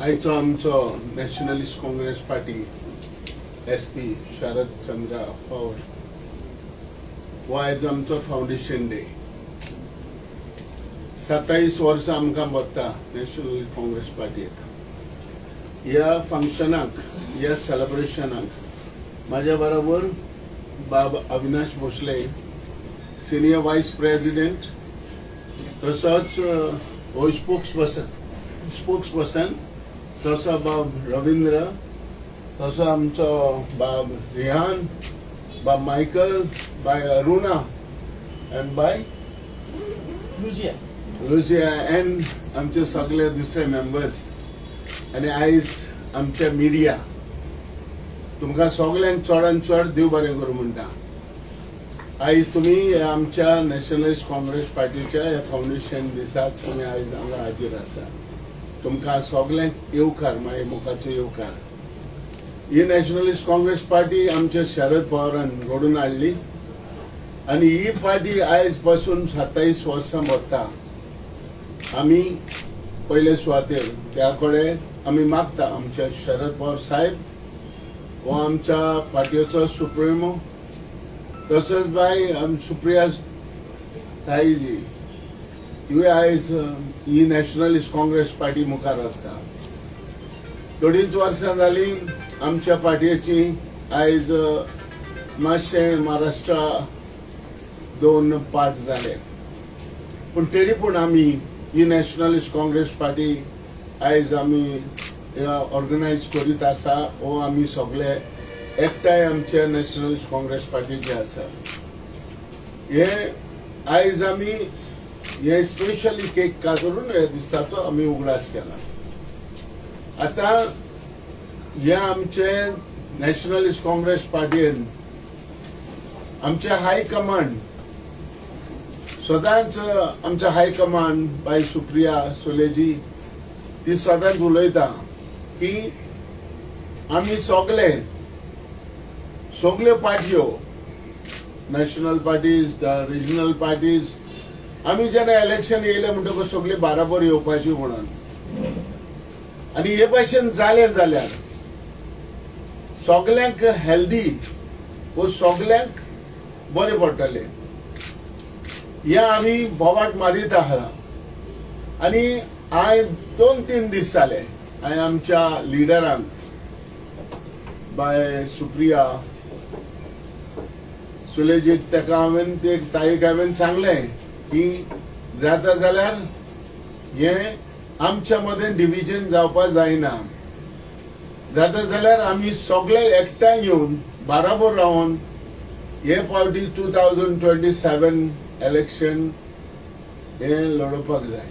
आयचो आमचो Nationalist Congress Party SP Sharad Chandra Pawar हो आयज आमचो फाउंडेशन डे. 27 वर्सां आमकां बगता नॅशनलिस्ट काँग्रेस पार्टीक. ह्या फंक्शनाक ह्या सेलिब्रेशनाक म्हाज्या बरोबर बाब Avinash Bhosale senior vice president, तसोच स्पोक्सपर्सन तसो बाब रवींद्र, तसो आमचो बाब रेहान, बाब मायकल, बाय अरुणा एंड बाय लुजिया एंड आमचे सगळे दुसरे मेंबर्स. आनी आयज आमचे मिडिया तुमकां सगळ्यांक चडान चड देव बरें करूं म्हणटा. आयज तुमी आमच्या नॅशनलिस्ट काँग्रेस पार्टीच्या ह्या फाउंडेशन दिसाक तुमी आयज हांगा हाजीर आसा. तुमकां सगळ्यांक येवकार, मागीर मुखाचो येवकार. ही नॅशनलिस्ट काँग्रेस पार्टी आमच्या शरद पवारान घडोवन हाडली आनी ही पार्टी आयज पासून 27 वर्सां बगता. आमी पयले सुवातेर त्या कडेन आमी मागता आमचे शरद पवार साहेब हो आमच्या पार्टीचो सुप्रिमो, तसोच बाय सुप्रिया ताईजी ह्यो आयज ही नॅशनलिस्ट काँग्रेस पार्टी मुखार व्हरता. 2.5 वर्सां जाली आमच्या पार्टीची. आयज मातशें महाराष्ट्रा 2 पार्ट जाले, पूण तरी पूण आमी ही नॅशनलिस्ट काँग्रेस पार्टी आयज आमी ऑर्गनायज करीत आसा. हो आमी सगळे एकठांय आमचे नॅशनलिस्ट काँग्रेस पार्टीचे आसा. हे आयज आमी हे स्पेशली केक कातरून ह्या दिसाचो आमी उगडास केला. आता हे आमचे नॅशनलिस्ट काँग्रेस पार्टीन आमचे हाय कमांड सदांच आमच्या हाय कमांड बाय सुप्रिया सुलेजी ती सदांच उलयता की आमी सगळे पार्ट्यो नॅशनल पार्टीज रिजनल पार्टीज आमी जेन्ना इलेक्शन येयले म्हणटकच सगळे बाराबर येवपाची म्हणून. आनी हे भाशेन जालें जाल्यार सगळ्यांक हेल्दी वो सगळ्यांक बरें पडटलें हे आमी बोवाट मारीत आहा. आनी हांवें 2-3 दीस जाले हांवें आमच्या लिडरांक बाय सुप्रिया सुलेजीक ताका हांवें ते ताईक हांवें सांगलें की जाता जाल्यार हे आमच्या मदें डिविजन जावपा जायना. जाता जाल्यार आमी सगळे एकठांय येवन बाराबर रावन हे फावटी 2027 इलेक्शन हे लडोवपाक जाय.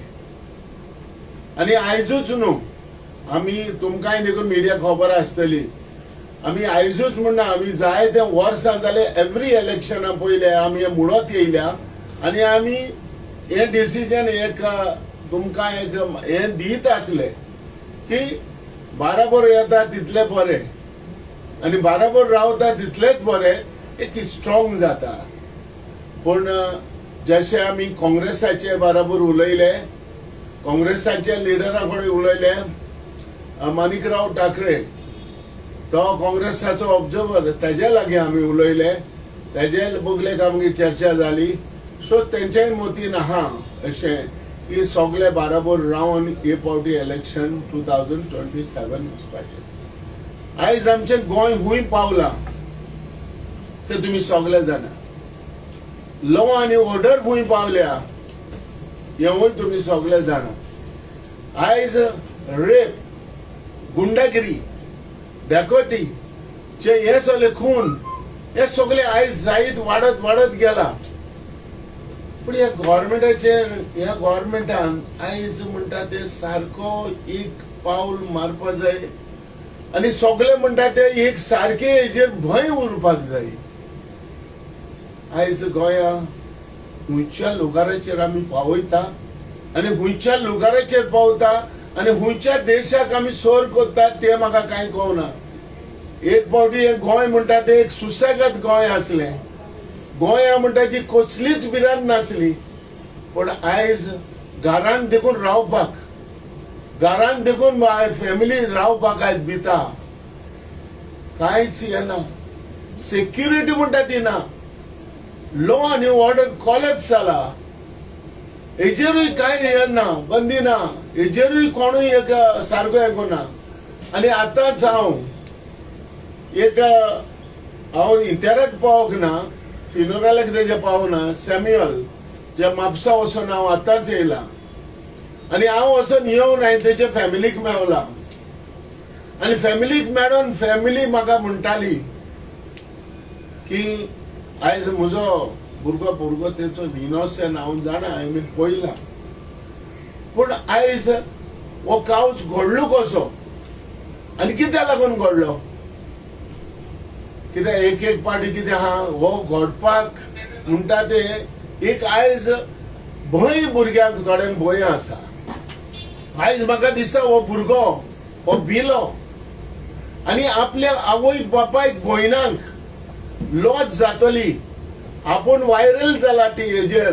आनी आयजूच न्हू आमी तुमकांय देखून मिडिया खबर आसतली आमी आयजूच म्हणना आमी जायते वर्सां जाले एवरी इलेक्शना पयले आमी हे मुडत येयल्या आनी आमी हे डिसिजन एक तुमकां एक हे दीत आसले की बाराबर येता तितले बरें आनी बाराबर रावता तितलेच बरें एक स्ट्रॉंग जाता. पूण जशें आमी काँग्रेसाचे बाराबर उलयले, काँग्रेसाच्या लिडरा कडेन उलयले, माणिकराव ठाकरे तो काँग्रेसाचो ऑब्जर्वर तेजे लागीं आमी उलयले, तेजे बगलेक आमची चर्चा जाली. सो तेंच्याय मतीन आहा अशें की सगळे बाराबर रावन हे फावटी इलेक्शन 2027 वचपाचें. आयज आमचें गोंय खूंय पावलां ते तुमी सगळे जाणा. लॉ आनी ऑर्डर खूंय पावल्या हेवूय तुमी सगळे जाणा. आयज रेप, गुंडागिरी, डॅकोटी चे हे सगळे खून हे सगळे आयज जायत वाडत गेला. पूण ह्या गव्हर्मेंटान आयज म्हणटा ते सारको एक पावल मारपा जाय आनी सगळे म्हणटा ते एक सारखे हेजेर भंय उरपाक जाय. आयज गोंया खुंयच्या लुगाराचेर आमी पावयता आनी खुंयच्या लुगाराचेर पावता आनी खुंयच्या देशाक आमी सोर कोत्तात ते म्हाका कांय कळना. एक फावटी हे गोंय म्हणटा ते एक सुसेगाद गोंय आसलें. गोंया म्हणटा ती कसलीच भिरांत नासली. पण आयज घरांत देखून रावपाक घरान देखून फॅमिली रावपाक आयज भिता, कांयच येना, सेक्युरिटी म्हणटा ती ना, लॉ आनी ऑर्डर कॉलेप्स जाला, हेजेरूय काय येना, बंदी ना, हेजेरूय कोणूय एक सारको हें आनी आतांच हांव इतेराक पावोंक ना, फिनोरलाक तेजे पावना, सॅम्युअल जे म्हापसा वचून हांव आतांच येयला आनी हांव वचून येवन हांवें तेजे फॅमिलीक मेवला आनी फॅमिलीक मेळोन फॅमिली म्हाका म्हणटाली की आयज म्हजो भुरगो तेचो इनोसंट हांव जाणा, हांवें पळयला, पूण आयज हो कावच घडलो कसो आनी कित्याक लागून घडलो? कित्याक एक पाटी कितें आहा, हो घडपाक म्हणटा ते एक आयज भंय भुरग्यांक थोड्यांक भंय आसा. आयज म्हाका दिसता हो भुरगो हो भिलो आनी आपल्या आवय बापायक भयणांक लॉस जातली, आपूण व्हायरल जाला हेजेर,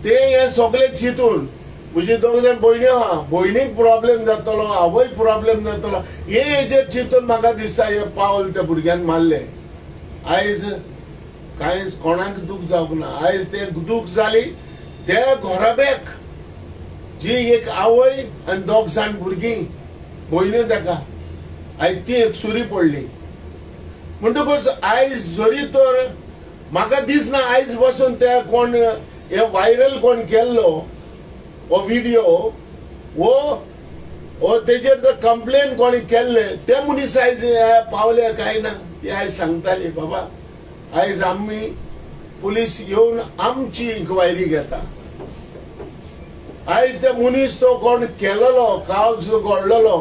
ते हे सगळे चिंतून म्हजी 2 जाण भयण्यो आहा, भयणीक प्रॉब्लेम जातलो, आवयक प्रॉब्लेम जातलो, हे हेजेर चिंतून म्हाका दिसता हे पावल त्या भुरग्यान मारले. आयज कांयच कोणाक दूख जावंक ना, आयज ते दूख जाली त्या घोराब्याक, जी एक आवय आनी 2 जाण भुरगीं भयण्यो ताका, आयज ती एक सुरी पडली. म्हणटकच आयज जरी तर म्हाका दिसना आयज पासून ते कोण हे व्हायरल कोण केल्लो हो व्हिडिओ, वो तेजेर जर कंप्लेन कोणी केल्ले ते मनीस आयज पावले काय ना, ती आयज सांगताली बाबा आयज आमी पुलीस येवन आमची इन्क्वायरी घेता. आयज ते मनीस तो कोण केलेलो कावज घडलेलो,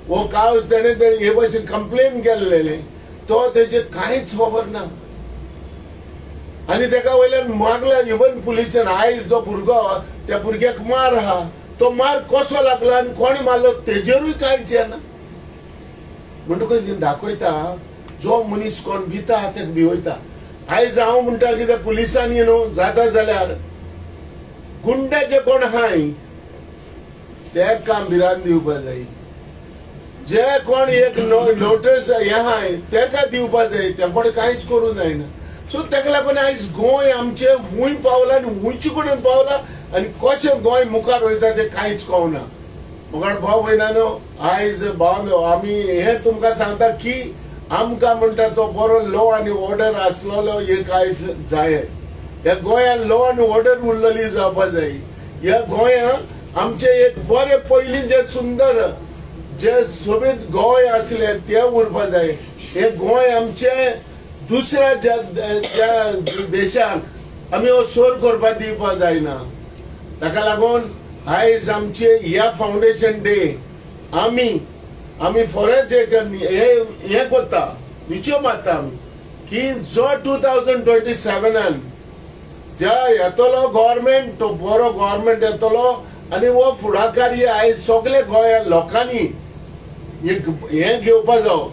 वो कावज तेणे हे भाशेन कंप्लेन केल्लेले, तो तेजे कांयच खबर ना आनी तेका वयल्यान मागला इवन पुलिसान. आयज तो भुरगो त्या भुरग्याक मार आहा, तो मार कसो लागला आनी कोणी मारलो तेजेरूय कांयच येना. म्हणटकच दाखयता जो मनीस कोण भिता तेका भिवयता. आयज हांव म्हणटा कितें पुलिसांनी न्हू जाता जाल्यार गुंडे जे कोण आहाय ते काम भिरान दिवपा जाय, जे कोण एक नोटीस हे आहाय तेका दिवपा जाय, ते कोण कांयच करूं जायना. सो तेका लागून आयज गोंय आमचे खूंय पावला आनी खूंयचे कडेन पावला आनी कशें गोंय मुखार वयता ते कांयच कळना. म्हाका भाव भयणानो, आयज भाव आमी हे तुमकां सांगता की आमकां म्हणटा तो बरो लॉ आनी ऑर्डर आसलेलो एक आयज जाय. ह्या गोंयांत लॉ आनी ऑर्डर उरलेली जावपा जाय. ह्या गोंयांत आमचे एक बरे पयलीं जे सुंदर जे सोबीत गोंय आसले ते उरपा जाय. हे गोंय आमचे दुसऱ्या देशाक आमी हो सोर करपाक दिवपा जायना. ताका लागून आयज आमचे ह्या फाउंडेशन डे आमी फॉरेस्ट हे करता, निश्चय मारता आमी की जो 2027 ज्या येतलो गव्हर्मेंट तो बरो गव्हर्मेंट येतलो आनी हो फुडाकारी आयज सगळे गोंया लोकांनी हे घेवपा जावो.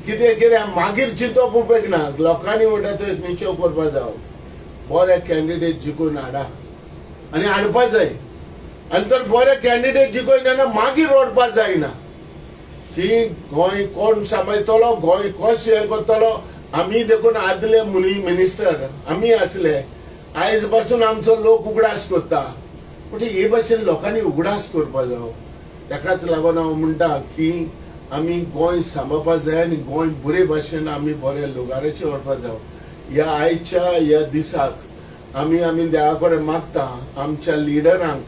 कितें मागीर चिंतप उपेग ना, लोकांनी म्हणटा तो एक निश्चय करपा जावो, बरे कॅन्डिडेट जिखून हाडा आनी हाडपा जाय. आनी तर बरे कॅन्डिडेट जिखून मागीर ओडपा जायना की गोंय कोण सांबाळटलो, गोंय कशें हे करतलो. आमी देखून आदले मिनिस्टर आमी आसले, आयज पासून आमचो लोक उगडास करता, पूण हे भाशेन लोकांनी उगडास करपा जावो. ताकाच लागून हांव म्हणटा की आमी गोंय सांबाळपा जाय आनी गोंय बरे भाशेन आमी बरे लुगाराचेर व्हरपा जावो. ह्या आयच्या ह्या दिसाक आमी देवा कडेन मागता आमच्या लिडरांक,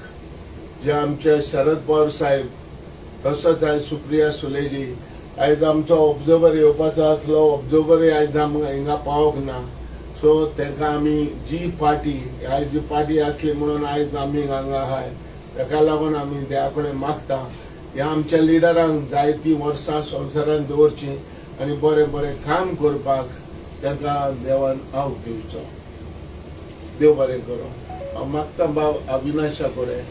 जे आमचे शरद पवार साहेब, तसोच आयज सुप्रिया सुलेजी, आयज आमचो ऑब्जर्वर येवपाचो आसलो, ऑब्जर्वर आयज हिंगा पावोंक ना. सो ताका आमी जी पार्टी आसली म्हणून आयज आमी हांगा आहाय. ताका लागून आमी देवा कडेन मागता ह्या आमच्या लिडरांक जायतीं वर्सां संवसारान दवरची आनी बरें बरें काम करपाक तांकां देवान हांव दिवचो. देव बरें करूं. हांव मागता भाव अविनाशा कडेन.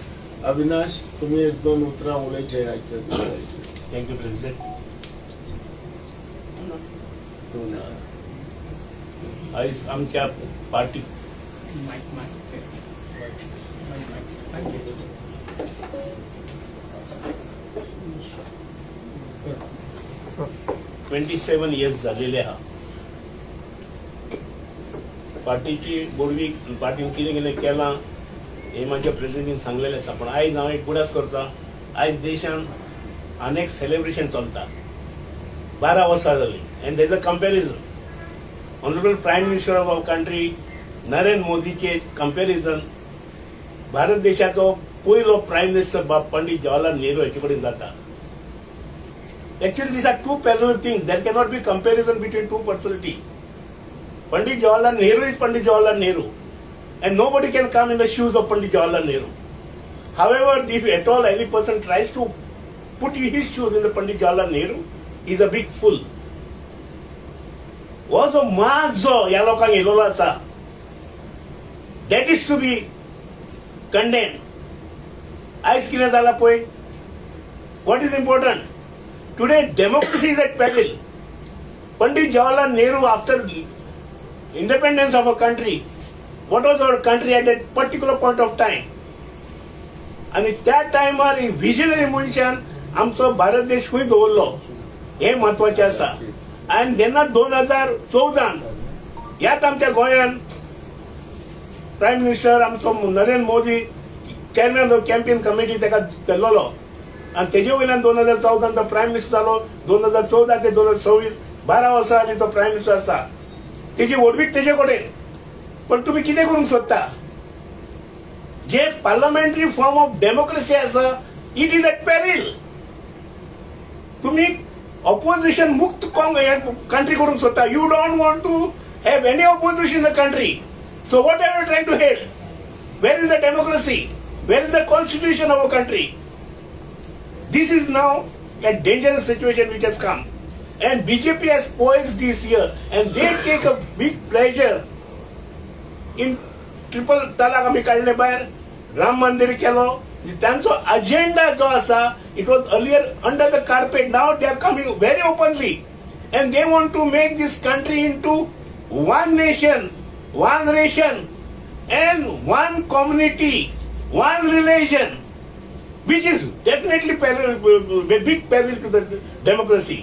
अविनाश, तुम्ही 1-2 उतरां उलयचे आयचे. Thank you president. आयज आमच्या पार्टी 27 years झालेले आहा. पार्टीची बोडवी पार्टीन कितें कितें केलां हे माझ्या प्रेसिडेंटीन सांगलेलें आसा. पण आयज हांव एक बुडास करता. आयज देशान अनेक सेलिब्रेशन चलता. 12 वर्सां जाली and there is a comparison. Honourable prime minister of our country Narendra मोदीचे कंपॅरिजन भारत देशाचो पयलो प्रायम मिनिस्टर पंडित जवाहरलाल नेहरू हाचे कडेन जाता. Actually, these are two parallel things. There cannot be comparison between two personalities. Pandit Jawaharlal Nehru is Pandit Jawaharlal Nehru, and nobody can come in the shoes of Pandit Jawaharlal Nehru. However, if at all any person tries to put his shoes in the Pandit Jawaharlal Nehru, he is a big fool. हो जो मास जो ह्या लोकांक येयलेलो आसा, that is to be condemned. आयज कितें जालां पळय. What is important? Today, democracy is at peril. Pandit Jawaharlal Nehru, after independence of a country, what was our country at that particular point of time? आणि त्या टायमार visionary मनशान आमचो भारत देश खंय दवरलो हे म्हत्वाचें आसा. आनी जेन्ना 2014 ह्यात आमच्या गोंयान प्रायम मिनिस्टर आमचो Narendra Modi chairman of campaign committee ताका केल्लो आणि तेजे वयल्यान 2014 तो प्रायम मिनिस्टर जालो. 2014 ते 2026 12 वर्सां जाली तो प्रायम मिनिस्टर आसा. तेजी वडवीक तेजे कडेन. पण तुम्ही कितें करूंक सोदता? जे पार्लमेंटरी फॉर्म ऑफ डेमोक्रेसी आसा इट इज एट पेरील. तुम्ही ऑपोजिशन मुक्त कंट्री करूंक सोदता. You don't want to have any opposition in the country. So what are you trying to head? Where is the democracy? Where is the constitution of a country? This is now a dangerous situation which has come, and BJP has poised this year, and they take a big pleasure in triple talaq आमी काढले भायर, राम मंदिर केलो. तांचो agenda जो आसा it was earlier under the carpet. Now they are coming very openly, and they want to make this country into one nation, one ration, and one community, one religion, which is definitely a big peril to the democracy.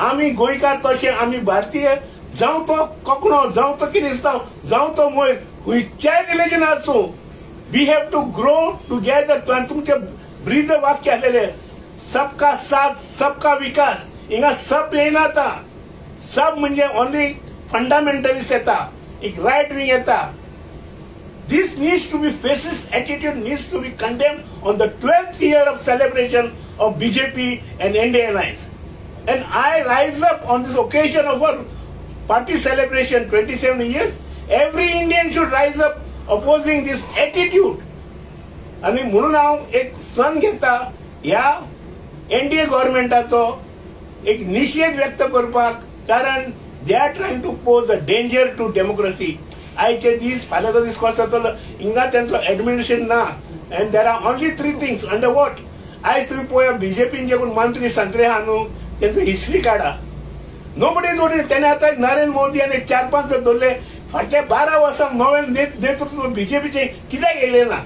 आमी गोंयकार तशें आमी भारतीय जावं तो कोंकणो जावं तो क्रिस्तांव जावं तो मोय खंयच्याय रिलीजन आसूं, we have to grow together. तुमचे ब्रीद वाक्य आसलेले सबका साथ सबका विकास. हिंगा सब येना आता. सब म्हणजे ओनली फंडामेंटलिस्ट येता, एक राईट विंग येता. This needs to be fascist attitude needs to be condemned on the 12th year of celebration of BJP and NDA alliance. And I rise up on this occasion of our party celebration 27 years. Every Indian should rise up opposing this attitude. आणि म्हणून हांव एक सण घेता ह्या NDA गव्हर्नमेंटाचो एक निषेध व्यक्त करपाक. कारण they are trying to pose a danger to democracy. आयचे दीस फाल्याचो दीस कसो जातलो हिंगा त्यांचो एडमिनिस्ट्रेशन ना. And there are only 3 things under what. आयज तुम्ही पळया बीजेपीन जे कोण मंत्री संत्री आहा न्हू त्यांचो हिस्ट्री काढा. नोबडी जोडी त्याने आता नरेंद्र मोदी आणि 4-5 धरले. फाटल्या 12 वर्सांक नवें नेतृत्व बीजेपीचे कित्याक येयले ना?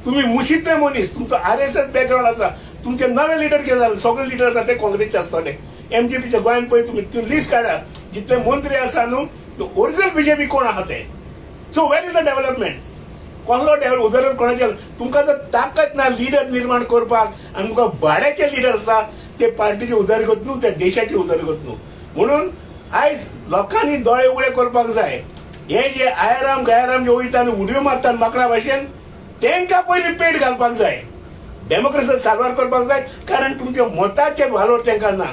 तुम्ही मुशीते मनीस, तुमचो RSS बॅकग्राऊंड आसा. तुमचे नवे लिडर कितें जाले? सगळे लिडर आसा ते काँग्रेसचे आसतले. MJPच्या गोंयान पळय तुम्ही लिस्ट काढा जितले मंत्री आसा न्हू ओरिजिनल बीजेपी कोण आहा ते. So where is the development? कसलो उदाहरण कोणाचे? तुमकां जर ताकद ना लिडर निर्माण करपाक आनी तुमकां भाड्याचे लिडर आसा ते पार्टीची उदरगत न्हू, त्या देशाची उदरगत न्हू. म्हणून आयज लोकांनी दोळे उगडे करपाक जाय. हे जे आयाराम गयाराम जे वयता आनी उडयो मारतात माकडा भाशेन तांकां पयलीं पेट घालपाक जाय. डेमोक्रेसी सारवार करपाक जाय. कारण तुमच्या मताचे वालोर तांकां ना.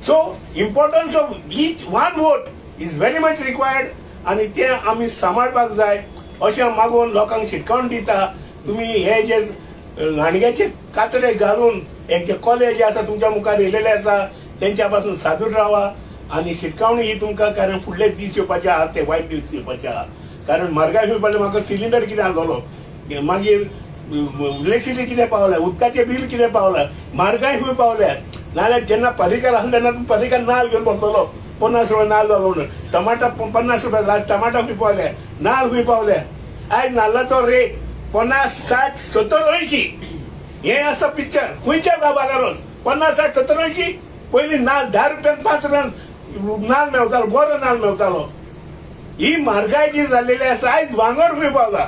So importance of each one vote is very much required. आणि ते आम्ही सांबाळपाक जाय अशें मागून लोकांक शिटकावणी दिता. तुम्ही हे जे लांडग्याचे कातडे घालून एक जे कॉलेज जे आसा तुमच्या मुखार येयलेले आसा तेंच्या पासून सादूर रावा. आणि शिटकावणी ही तुमकां कारण फुडले दीस येवपाचे आहात ते वायट दीस येवपाचे आहात. कारण म्हारगाय खंय पावले, म्हाका सिलिंडर कितें जालो, मागीर इलेक्ट्रिसिटी कितें पावल्या, उदकाचें बील कितें पावल्या, म्हारगाय खंय पावल्या. नाल्यार जेन्ना पालिका आसले तेन्ना पालिका नाल घेवन बसलो 50 रुपया नाल जालो म्हणून. टमाटा 50 रुपया टमाटा खंय पावले, नाल खंय पावले. आयज नाल्लाचो रेट 50, 60, 70, 80. हे असं पिक्चर खंयच्या बाजारात 50-60-70 पयलीं नाल 10 रुपयान 5 रुपयान नाल मेवतालो बरो नाल मेवतालो. ही म्हारगाय जी जाल्लेली आसा आयज भांगर खंय पावला,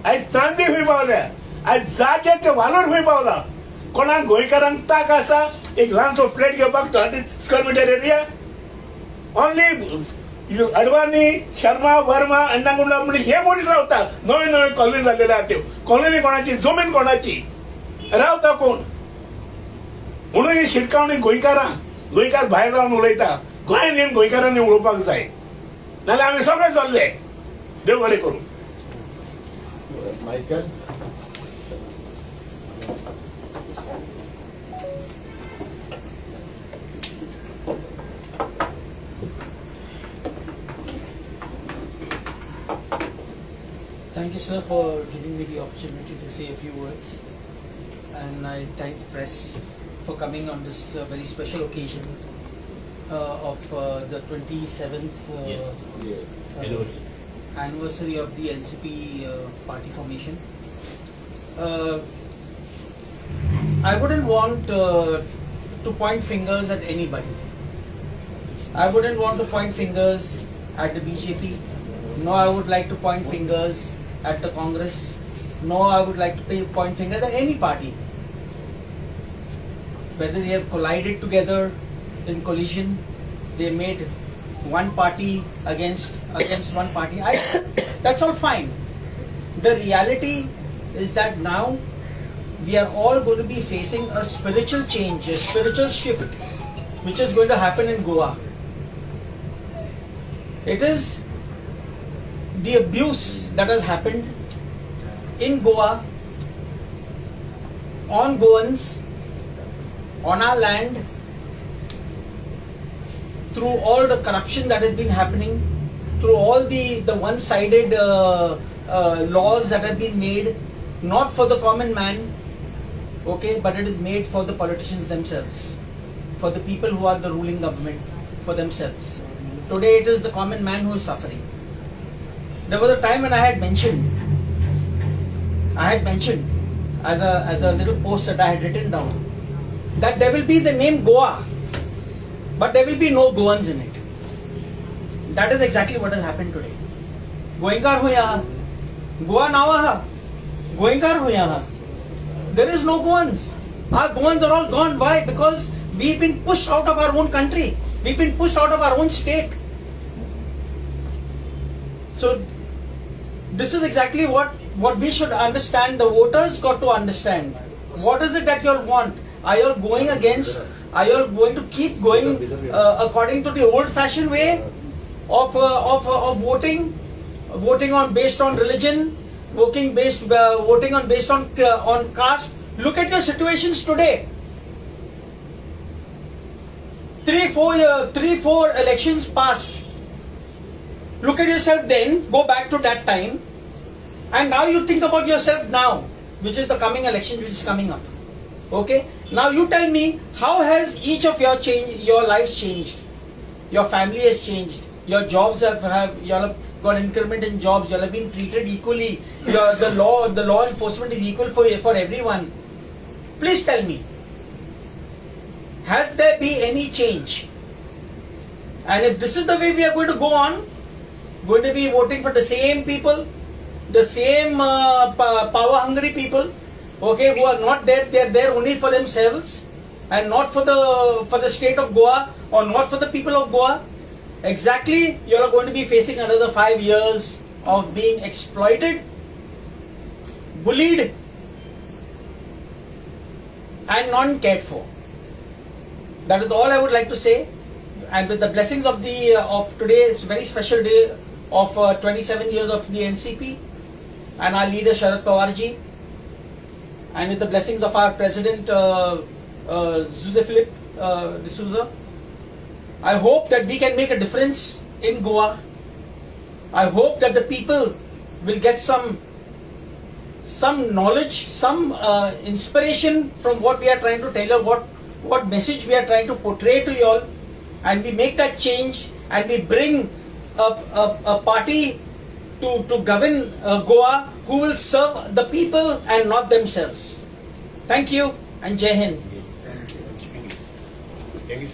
आयज चांदी खंय पावल्या, आयज जाग्याचे वालोर खंय पावला. कोणाक गोंयकारांक ताक आसा एक ल्हानसो फ्लॅट घेवपाक 200 square metre area. Only Advani, Sharma, Verma, अण्णागुंडा म्हणजे हे मनीस रावता. नवे नवे कॉलनी जाल्लेले आहा त्यो. कॉलनी कोणाची, जमीन कोणाची, रावता कोण. म्हणून ही शिटकावणी गोंयकार भायर रावन उलयता. गोंयांत येवन गोंयकारांनी उलोवपाक जाय, नाल्यार आमी सगळे चल्ले. देव बरें करूं. Michael Thank you, sir, for giving me the opportunity to say a few words. And I thank the press for coming on this very special occasion of the 27th anniversary of the NCP party formation. I wouldn't want to point fingers at anybody. I wouldn't want to point fingers at the BJP. No, I would like to point fingers at the Congress. No, I would like to point fingers at any party. Whether they have collided together in collision, they made one party against one party. That's all fine. The reality is that now we are all going to be facing a spiritual change, a spiritual shift, which is going to happen in Goa. It is the abuse that has happened in Goa, on Goans, on our land, through all the corruption that has been happening, through all the one-sided laws that have been made, not for the common man, okay, but it is made for the politicians themselves, for the people who are the ruling government, for themselves. Today it is the common man who is suffering. There was a time when I had mentioned as a little post that I had written down, that there will be the name Goa, but there will be no Goans in it. That is exactly what has happened today. Goenkar ho yaha, Goa nawa ha, Goenkar ho yaha. There is no Goans. Our Goans are all gone. Why? Because we've been pushed out of our own country. We've been pushed out of our own state. So this is exactly what we should understand. The voters got to understand. What is it that you all want? Are you all going against? Are you all going to keep going according to the old-fashioned way of voting? Voting based on religion, voting based on caste. Look at your situations today. 3-4 elections passed. Look at yourself then, go back to that time, and now you think about yourself now, which is the coming election which is coming up. Okay? Now you tell me, how has each of your lives changed? Your family has changed. Your jobs you all have got increment in jobs. You all have been treated equally. The law enforcement is equal for everyone. Please tell me, has there been any change? And if this is the way we are going to go on, going to be voting for the same people, the same power hungry people, okay, who are not there, they are there only for themselves and not for the state of Goa or not for the people of Goa. Exactly, you are going to be facing another 5 years of being exploited, bullied and not cared for. That is all I would like to say. And with the blessings of today's very special day of 27 years of the NCP and our leader Sharad Pawar ji, and with the blessings of our president Jose Philip D'Souza, I hope that we can make a difference in Goa. I hope that the people will get some knowledge, some inspiration from what we are trying to tell you, what message we are trying to portray to you all, and we make that change and we bring a party to govern Goa, who will serve the people and not themselves. Thank you and Jai Hind. Thank you.